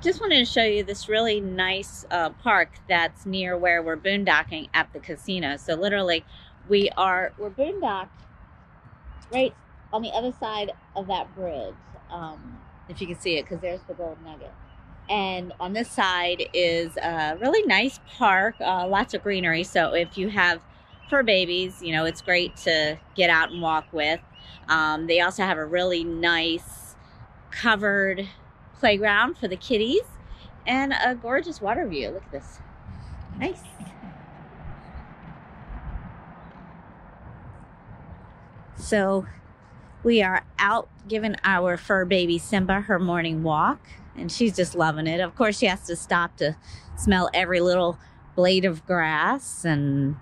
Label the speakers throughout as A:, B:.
A: just wanted to show you this really nice park that's near where we're boondocking at the casino. So literally we're boondocked right on the other side of that bridge, if you can see it, because there's the Gold Nugget. And on this side is a really nice park, lots of greenery. So if you have fur babies, you know, it's great to get out and walk with. They also have a really nice covered playground for the kitties and a gorgeous water view. Look at this. Nice. So we are out giving our fur baby Simba her morning walk, and she's just loving it. Of course, she has to stop to smell every little blade of grass and,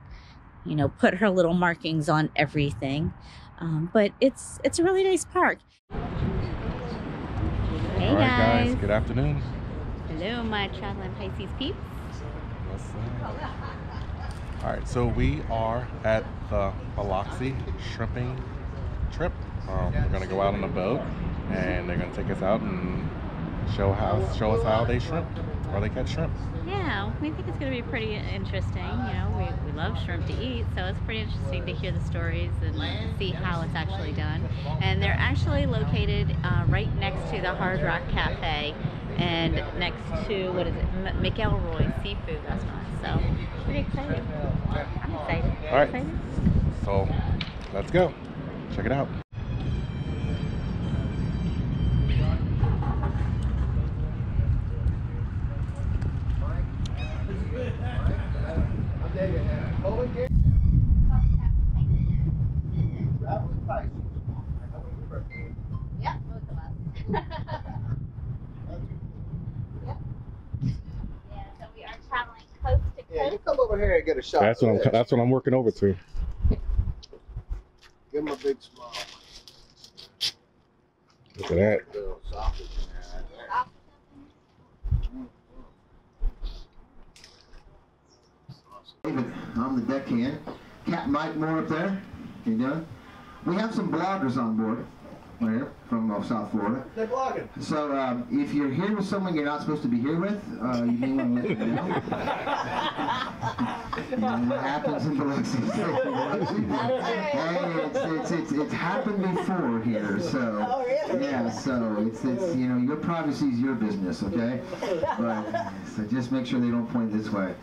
A: you know, put her little markings on everything. But it's a really nice park. Hey,
B: all right, guys, good afternoon.
A: Hello, my traveling Pisces peeps.
B: All right, so we are at the Biloxi shrimping trip. We're gonna go out on a boat, and they're gonna take us out and show us how they shrimp, or they catch shrimp.
A: Yeah, we think it's gonna be pretty interesting. You know, we love shrimp to eat, so it's pretty interesting to hear the stories and see how it's actually done. And they're actually located right next to the Hard Rock Cafe and next to, what is it, McElroy Seafood Restaurant. So pretty excited. I'm excited.
B: All right, so let's go check it out.
A: Yep, both of us. Yep. Yeah, so we are traveling coast to coast.
C: Yeah, you come over here and get a shot.
B: That's what I'm working over to.
C: Give him a big smile.
B: Look at that.
C: Little sausage in there. I'm the deckhand. Captain Mike Moore up there. How you doing? We have some bloggers on board right here from South Florida. They're blogging. So if you're here with someone you're not supposed to be here with, you may want to let them know. You know what happens in Biloxi. Hey, it's happened before here, so yeah, so it's you know, your privacy is your business, okay? But so just make sure they don't point this way.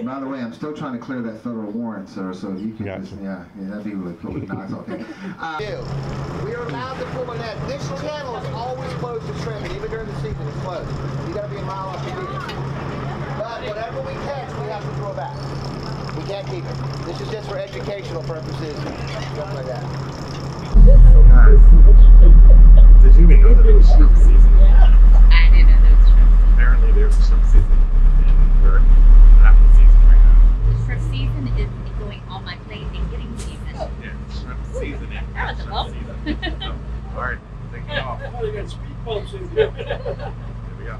C: By the way, I'm still trying to clear that federal warrant, sir, so you can just, yeah, that'd be really cool. No, it's okay. We are allowed to pull a net. This channel is always closed to shrimping, even during the season, it's closed. You gotta be a mile off the beach. But whatever we catch, we have to throw back. We can't keep it. This is just for educational purposes, stuff like that.
B: So guys, did you even know that it was shrimp season?
A: I didn't know there was shrimp season.
B: Apparently there's shrimp season, and we're half the season right now.
A: Shrimp season is going on my plate and getting seasoned.
B: Yeah, shrimp season.
A: That was a bump.
B: So, all right, take it off.
D: Oh, you got speed bumps in here.
B: Here we go.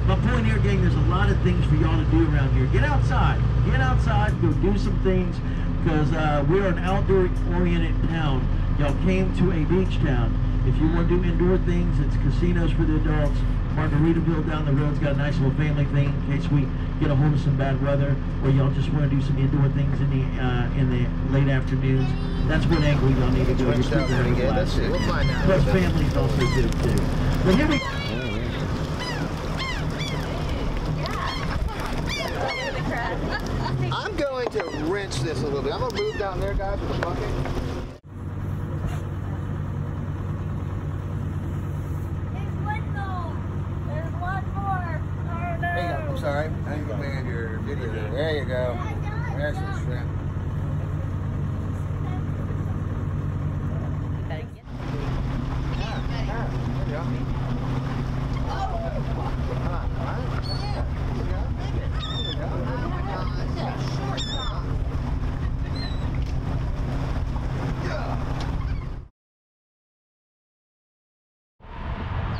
D: My point here, gang, there's a lot of things for y'all to do around here. Get outside. Get outside. Go do some things, because we're an outdoor-oriented town. Y'all came to a beach town. If you want to do indoor things, it's casinos for the adults. Margaritaville down the road's got a nice little family thing in case we get a hold of some bad weather, or y'all just want to do some indoor things in the late afternoons. That's what angle y'all need to do.
C: We'll find out.
D: Plus families also good too. But here we go.
C: I'm going to wrench this a little bit. I'm going to move down there, guys, with the bucket. I'm sorry. I didn't command your video there. There you go. There's some shrimp.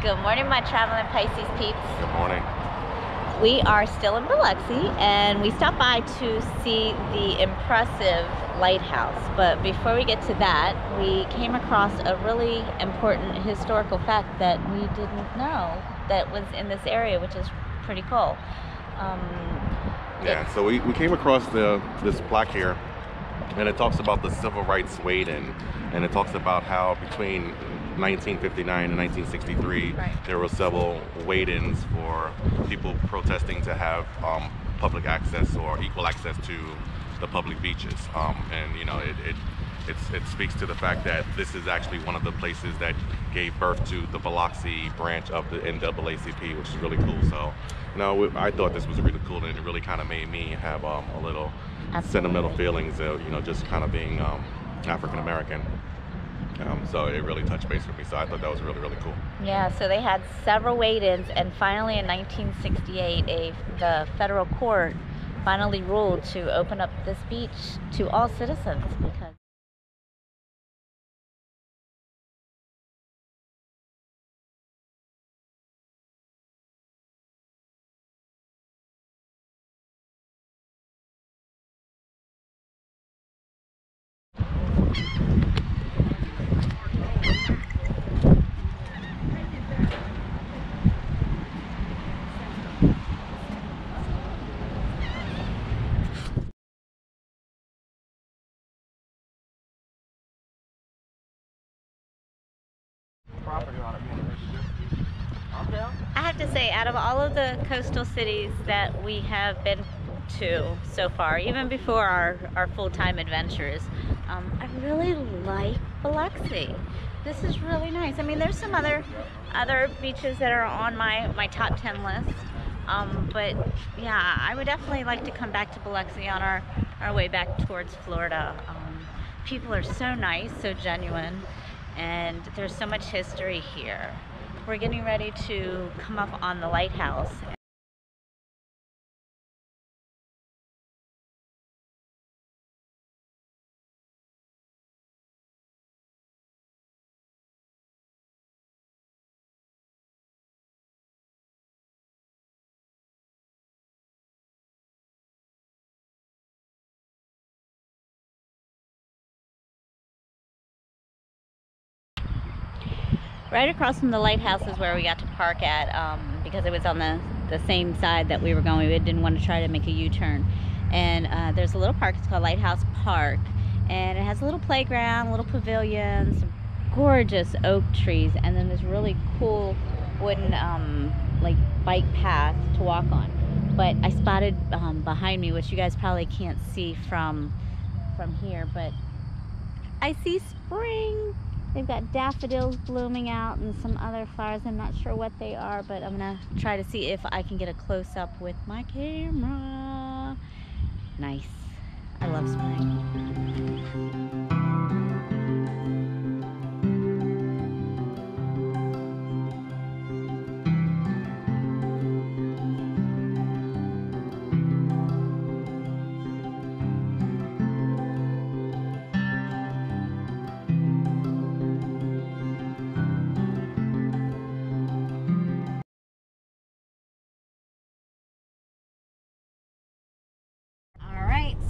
A: Good morning, my traveling Pisces peeps.
B: Good morning.
A: We are still in Biloxi, and we stopped by to see the impressive lighthouse. But before we get to that, we came across a really important historical fact that we didn't know. that was in this area, which is pretty cool.
B: Yeah, so we came across this plaque here, and it talks about the civil rights wait-in, and it talks about how between 1959 and 1963, there were several wait-ins for people protesting to have public access or equal access to the public beaches. And you know, it speaks to the fact that this is actually one of the places that gave birth to the Biloxi branch of the NAACP, which is really cool. So, you know, I thought this was really cool, and it really kind of made me have a little sentimental feelings of, you know, just kind of being African American. So it really touched base with me. So I thought that was really, really cool.
A: Yeah, so they had several wait-ins, and finally in 1968, the federal court finally ruled to open up this beach to all citizens because I have to say, out of all of the coastal cities that we have been to so far, even before our full-time adventures, I really like Biloxi. This is really nice. I mean, there's some other beaches that are on my top 10 list, but yeah, I would definitely like to come back to Biloxi on our way back towards Florida. People are so nice, so genuine, and there's so much history here. We're getting ready to come up on the lighthouse. Right across from the lighthouse is where we got to park at, because it was on the same side that we were going. We didn't want to try to make a U-turn. And there's a little park, it's called Lighthouse Park. And it has a little playground, a little pavilion, some gorgeous oak trees, and then this really cool wooden like bike path to walk on. But I spotted behind me, which you guys probably can't see from here, but I see spring. They've got daffodils blooming out and some other flowers. I'm not sure what they are, but I'm gonna try to see if I can get a close-up with my camera. Nice. I love spring.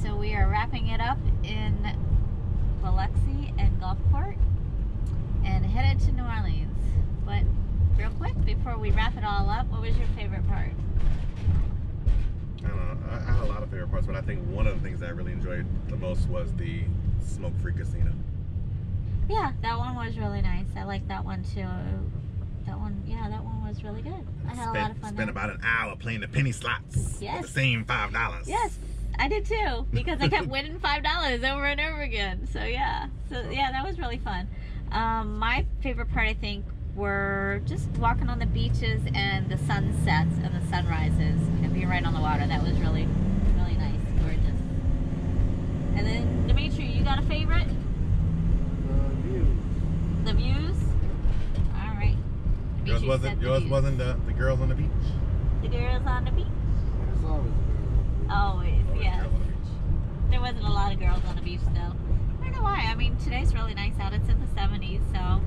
A: So we are wrapping it up in Biloxi and Gulfport and headed to New Orleans. But real quick, before we wrap it all up, what was your favorite part?
B: I don't know. I had a lot of favorite parts, but I think one of the things that I really enjoyed the most was the smoke-free casino.
A: Yeah, that one was really nice. I like that one too. That one, yeah, that one was really good. I had a lot of fun.
B: Spent about an hour playing the penny slots.
A: Yes.
B: For the same $5.
A: Yes. I did too, because I kept winning $5 over and over again. So yeah, that was really fun. My favorite part, I think, were just walking on the beaches and the sunsets and the sunrises. You know, being right on the water. That was really, really nice, gorgeous. And then Dimitri, you got a favorite?
C: The views.
A: The views. All right.
B: Yours wasn't the girls on the beach.
A: The girls on the beach.
C: There's always
A: Always, yes. There wasn't a lot of girls on the beach though. I don't know why. I mean, today's really nice out. It's in the 70s, so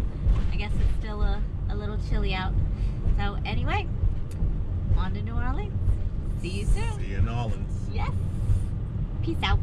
A: I guess it's still a little chilly out. So anyway, on to New Orleans. See you soon.
B: See you in New Orleans.
A: Yes. Peace out.